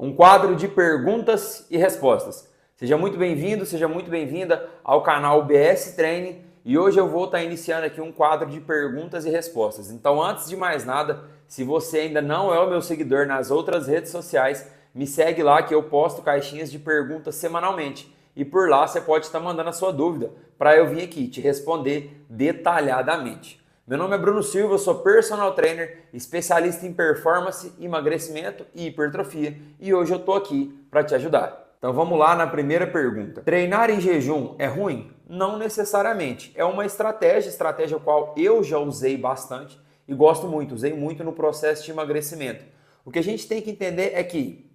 Um quadro de perguntas e respostas. Seja muito bem-vindo, seja muito bem-vinda ao canal BS Treine e hoje eu vou estar iniciando aqui um quadro de perguntas e respostas. Então, antes de mais nada, se você ainda não é o meu seguidor nas outras redes sociais, me segue lá que eu posto caixinhas de perguntas semanalmente e por lá você pode estar mandando a sua dúvida para eu vir aqui te responder detalhadamente. Meu nome é Bruno Silva, eu sou personal trainer, especialista em performance, emagrecimento e hipertrofia e hoje eu estou aqui para te ajudar. Então vamos lá na primeira pergunta. Treinar em jejum é ruim? Não necessariamente. É uma estratégia a qual eu já usei bastante e gosto muito, usei muito no processo de emagrecimento. O que a gente tem que entender é que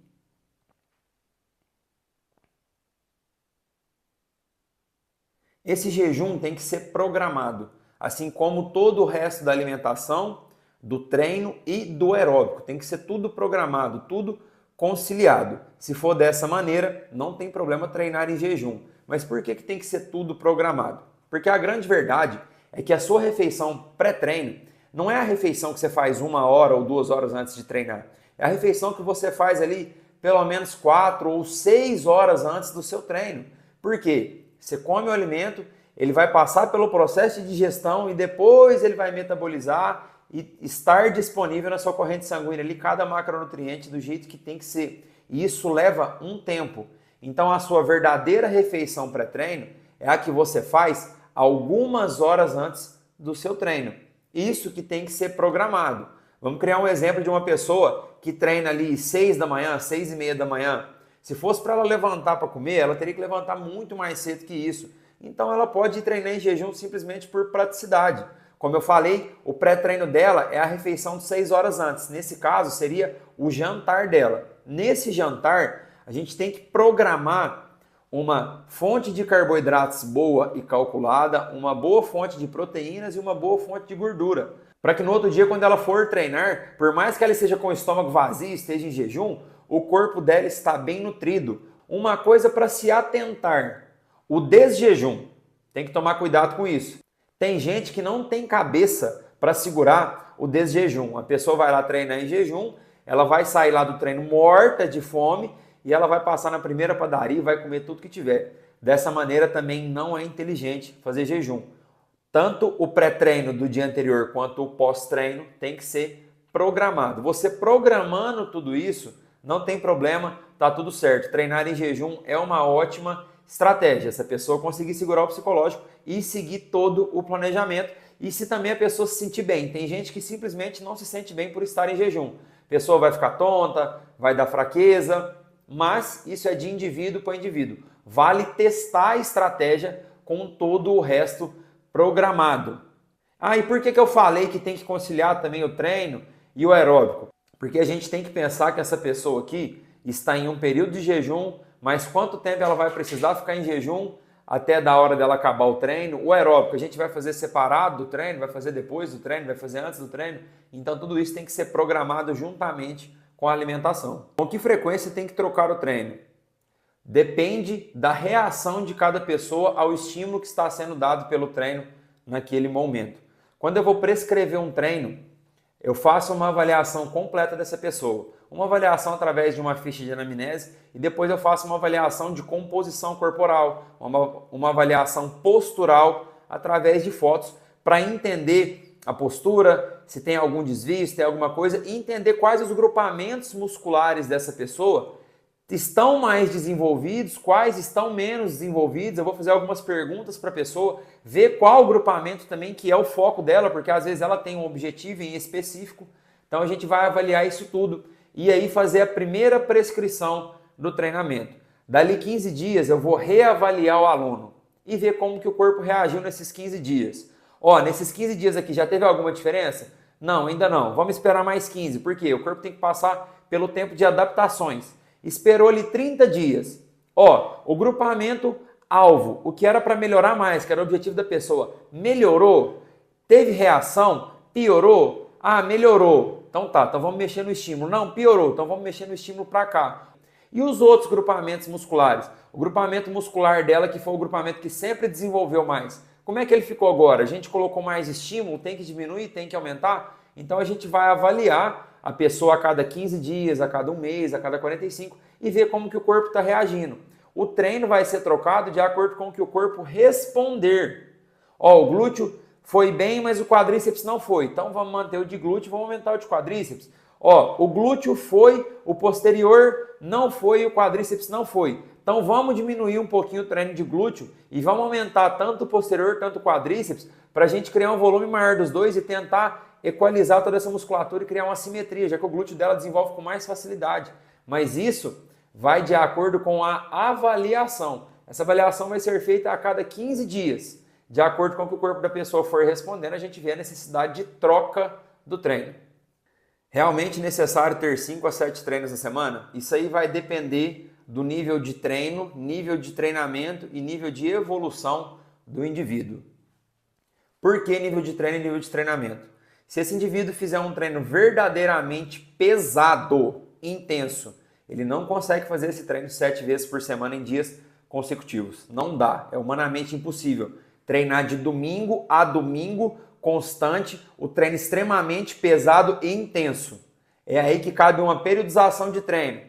esse jejum tem que ser programado, assim como todo o resto da alimentação, do treino e do aeróbico. Tem que ser tudo programado, tudo conciliado. Se for dessa maneira, não tem problema treinar em jejum. Mas por que tem que ser tudo programado? Porque a grande verdade é que a sua refeição pré-treino não é a refeição que você faz 1 hora ou 2 horas antes de treinar. É a refeição que você faz ali pelo menos 4 ou 6 horas antes do seu treino. Por quê? Você come o alimento, ele vai passar pelo processo de digestão e depois ele vai metabolizar e estar disponível na sua corrente sanguínea ali cada macronutriente do jeito que tem que ser. E isso leva um tempo. Então a sua verdadeira refeição pré-treino é a que você faz algumas horas antes do seu treino. Isso que tem que ser programado. Vamos criar um exemplo de uma pessoa que treina ali 6 da manhã, 6:30 da manhã. Se fosse para ela levantar para comer, ela teria que levantar muito mais cedo que isso. Então ela pode treinar em jejum simplesmente por praticidade. Como eu falei, o pré-treino dela é a refeição de 6 horas antes. Nesse caso, seria o jantar dela. Nesse jantar, a gente tem que programar uma fonte de carboidratos boa e calculada, uma boa fonte de proteínas e uma boa fonte de gordura. Para que no outro dia, quando ela for treinar, por mais que ela esteja com o estômago vazio, esteja em jejum, o corpo dela está bem nutrido. Uma coisa para se atentar, o desjejum. Tem que tomar cuidado com isso. Tem gente que não tem cabeça para segurar o desjejum. A pessoa vai lá treinar em jejum, ela vai sair lá do treino morta de fome e ela vai passar na primeira padaria e vai comer tudo que tiver. Dessa maneira também não é inteligente fazer jejum. Tanto o pré-treino do dia anterior quanto o pós-treino tem que ser programado. Você programando tudo isso, não tem problema, tá tudo certo. Treinar em jejum é uma ótima estratégia. Se a pessoa conseguir segurar o psicológico e seguir todo o planejamento. E se também a pessoa se sentir bem. Tem gente que simplesmente não se sente bem por estar em jejum. A pessoa vai ficar tonta, vai dar fraqueza, mas isso é de indivíduo para indivíduo. Vale testar a estratégia com todo o resto programado. E por que eu falei que tem que conciliar também o treino e o aeróbico? Porque a gente tem que pensar que essa pessoa aqui está em um período de jejum, mas quanto tempo ela vai precisar ficar em jejum até da hora dela acabar o treino? O aeróbico a gente vai fazer separado do treino, vai fazer depois do treino, vai fazer antes do treino. Então tudo isso tem que ser programado juntamente com a alimentação. Com que frequência tem que trocar o treino? Depende da reação de cada pessoa ao estímulo que está sendo dado pelo treino naquele momento. Quando eu vou prescrever um treino, eu faço uma avaliação completa dessa pessoa. Uma avaliação através de uma ficha de anamnese e depois eu faço uma avaliação de composição corporal, uma avaliação postural através de fotos para entender a postura, se tem algum desvio, se tem alguma coisa e entender quais os grupamentos musculares dessa pessoa estão mais desenvolvidos, quais estão menos desenvolvidos. Eu vou fazer algumas perguntas para a pessoa, ver qual grupamento também que é o foco dela, porque às vezes ela tem um objetivo em específico. Então a gente vai avaliar isso tudo e aí fazer a primeira prescrição do treinamento. Dali 15 dias eu vou reavaliar o aluno e ver como que o corpo reagiu nesses 15 dias. Nesses 15 dias aqui já teve alguma diferença? Não, ainda não. Vamos esperar mais 15, porque o corpo tem que passar pelo tempo de adaptações. Esperou ali 30 dias. O grupamento alvo, o que era para melhorar mais, que era o objetivo da pessoa, melhorou? Teve reação? Piorou? Melhorou. Então vamos mexer no estímulo. Não, piorou. Então vamos mexer no estímulo para cá. E os outros grupamentos musculares? O grupamento muscular dela, que foi o grupamento que sempre desenvolveu mais. Como é que ele ficou agora? A gente colocou mais estímulo, tem que diminuir, tem que aumentar? Então a gente vai avaliar a pessoa a cada 15 dias, a cada um mês, a cada 45 e ver como que o corpo está reagindo. O treino vai ser trocado de acordo com o que o corpo responder. Ó, o glúteo foi bem, mas o quadríceps não foi. Então vamos manter o de glúteo, vamos aumentar o de quadríceps. Ó, o glúteo foi, o posterior não foi, o quadríceps não foi. Então vamos diminuir um pouquinho o treino de glúteo e vamos aumentar tanto o posterior, tanto o quadríceps, para a gente criar um volume maior dos dois e tentar equalizar toda essa musculatura e criar uma simetria, já que o glúteo dela desenvolve com mais facilidade. Mas isso vai de acordo com a avaliação. Essa avaliação vai ser feita a cada 15 dias. De acordo com o que o corpo da pessoa for respondendo, a gente vê a necessidade de troca do treino. Realmente necessário ter 5 a 7 treinos na semana? Isso aí vai depender do nível de treino, nível de treinamento e nível de evolução do indivíduo. Por que nível de treino e nível de treinamento? Se esse indivíduo fizer um treino verdadeiramente pesado, intenso, ele não consegue fazer esse treino 7 vezes por semana em dias consecutivos. Não dá, é humanamente impossível. Treinar de domingo a domingo, constante, o treino extremamente pesado e intenso. É aí que cabe uma periodização de treino.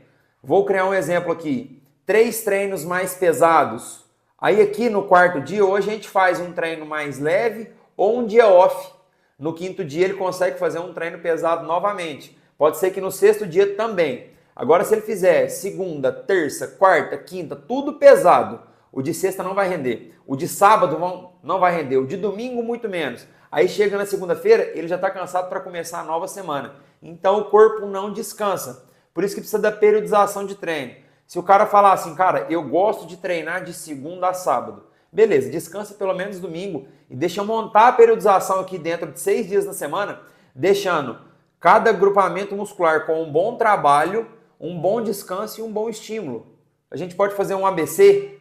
Vou criar um exemplo aqui. 3 treinos mais pesados. Aí aqui no quarto dia, hoje a gente faz um treino mais leve ou um dia off. No quinto dia ele consegue fazer um treino pesado novamente. Pode ser que no sexto dia também. Agora se ele fizer segunda, terça, quarta, quinta, tudo pesado, o de sexta não vai render. O de sábado não vai render. O de domingo muito menos. Aí chega na segunda-feira, ele já está cansado para começar a nova semana. Então o corpo não descansa. Por isso que precisa da periodização de treino. Se o cara falar assim, cara, eu gosto de treinar de segunda a sábado. Beleza, descansa pelo menos domingo e deixa eu montar a periodização aqui dentro de 6 dias na semana, deixando cada agrupamento muscular com um bom trabalho, um bom descanso e um bom estímulo. A gente pode fazer um ABC.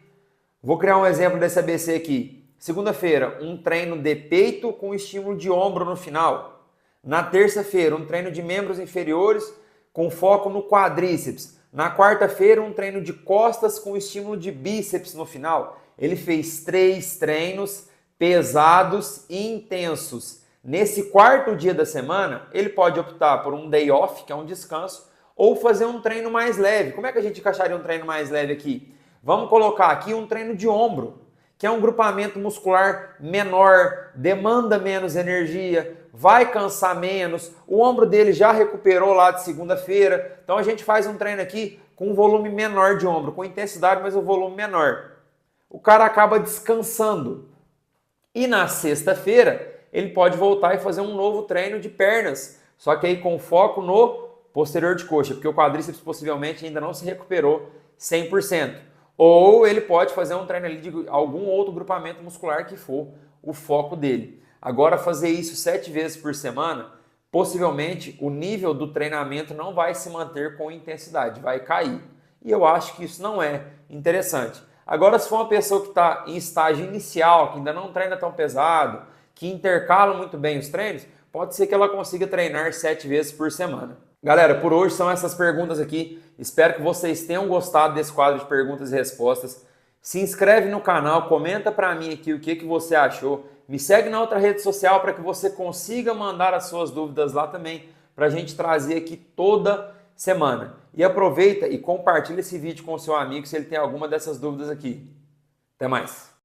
Vou criar um exemplo desse ABC aqui. Segunda-feira, um treino de peito com estímulo de ombro no final. Na terça-feira, um treino de membros inferiores com foco no quadríceps. Na quarta-feira, um treino de costas com estímulo de bíceps no final. Ele fez 3 treinos pesados e intensos. Nesse quarto dia da semana, ele pode optar por um day off, que é um descanso, ou fazer um treino mais leve. Como é que a gente encaixaria um treino mais leve aqui? Vamos colocar aqui um treino de ombro, que é um grupamento muscular menor, demanda menos energia, vai cansar menos, o ombro dele já recuperou lá de segunda-feira, então a gente faz um treino aqui com um volume menor de ombro, com intensidade, mas um volume menor. O cara acaba descansando. E na sexta-feira, ele pode voltar e fazer um novo treino de pernas, só que aí com foco no posterior de coxa, porque o quadríceps possivelmente ainda não se recuperou 100%. Ou ele pode fazer um treino ali de algum outro grupamento muscular que for o foco dele. Agora, fazer isso 7 vezes por semana, possivelmente o nível do treinamento não vai se manter com intensidade, vai cair. E eu acho que isso não é interessante. Agora, se for uma pessoa que está em estágio inicial, que ainda não treina tão pesado, que intercala muito bem os treinos, pode ser que ela consiga treinar 7 vezes por semana. Galera, por hoje são essas perguntas aqui. Espero que vocês tenham gostado desse quadro de perguntas e respostas. Se inscreve no canal, comenta para mim aqui o que você achou. Me segue na outra rede social para que você consiga mandar as suas dúvidas lá também, para a gente trazer aqui toda semana. E aproveita e compartilha esse vídeo com o seu amigo se ele tem alguma dessas dúvidas aqui. Até mais!